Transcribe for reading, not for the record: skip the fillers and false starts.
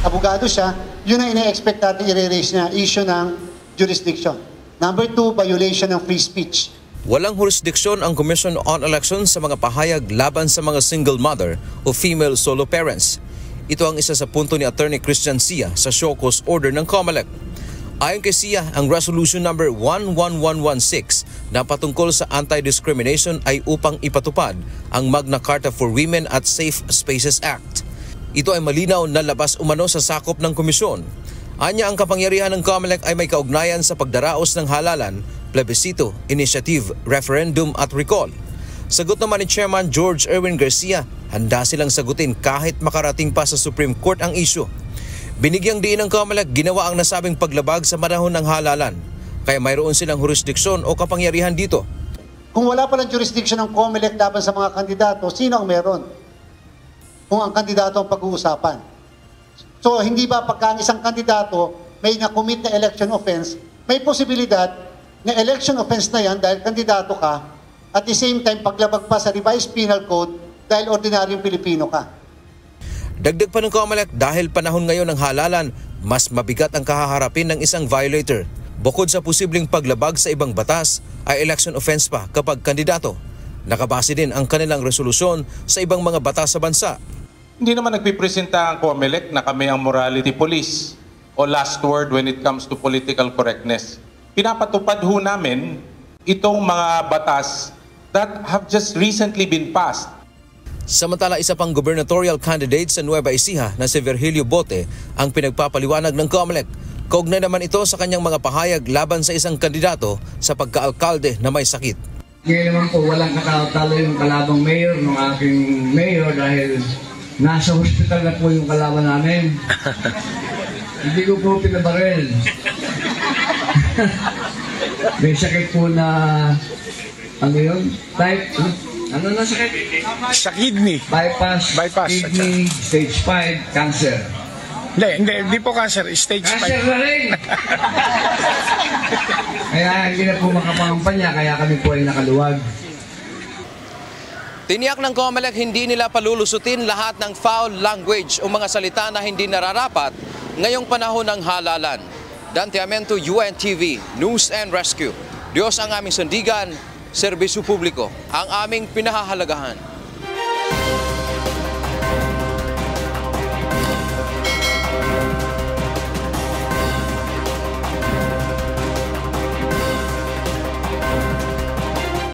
abogado siya, yun ang ina-expect natin i-raise na issue ng jurisdiction. Number 2, violation ng free speech. Walang jurisdiksyon ang Commission on Elections sa mga pahayag laban sa mga single mother o female solo parents. Ito ang isa sa punto ni Attorney Christian Sia sa show cause order ng COMELEC. Ayon kay Sia, ang Resolution number 11116 na patungkol sa anti-discrimination ay upang ipatupad ang Magna Carta for Women at Safe Spaces Act. Ito ay malinaw na labas umano sa sakop ng komisyon. Anya, ang kapangyarihan ng COMELEC ay may kaugnayan sa pagdaraos ng halalan, plebisito, initiative, referendum at recall. Sagot naman ni Chairman George Erwin Garcia, handa silang sagutin kahit makarating pa sa Supreme Court ang issue. Binigyang diin ng COMELEC ginawa ang nasabing paglabag sa panahon ng halalan, kaya mayroon silang jurisdiksyon o kapangyarihan dito. Kung wala palang jurisdiction ng COMELEC laban sa mga kandidato, sino ang meron? Kung ang kandidato ang pag-uusapan. So hindi ba pagka ang isang kandidato may na-commit na election offense, may posibilidad na election offense na yan dahil kandidato ka, at the same time paglabag pa sa revised penal code dahil ordinaryong Pilipino ka. Dagdag pa ng COMELEC, dahil panahon ngayon ng halalan, mas mabigat ang kahaharapin ng isang violator. Bukod sa posibleng paglabag sa ibang batas, ay election offense pa kapag kandidato. Nakabase din ang kanilang resolusyon sa ibang mga batas sa bansa. Hindi naman nagpipresenta ang COMELEC na kami ang morality police o last word when it comes to political correctness. Pinapatupad ho namin itong mga batas that have just recently been passed. Samantala, isa pang gubernatorial candidate sa Nueva Ecija na si Virgilio Bote ang pinagpapaliwanag ng COMELEC. Kaugnay naman ito sa kanyang mga pahayag laban sa isang kandidato sa pagkaalkalde na may sakit. Ngayon naman po walang katalo yung kalabang mayor ng aking mayor dahil nasa hospital na po yung kalaban namin. Hindi ko po pinabaril. May sakit po na, ano yun? Type, ano na sakit? Sa kidney. Bypass. Kidney, stage 5, cancer. Hindi po cancer, stage 5. Cancer na rin! Kaya hindi na po makapangampanya, kaya kami po ay nakaluwag. Tiniyak ng COMELEC hindi nila palulusutin lahat ng foul language o mga salita na hindi nararapat ngayong panahon ng halalan. Dante Amento, UNTV, News and Rescue. Diyos ang aming sandigan, serbisyo publiko ang aming pinahahalagahan.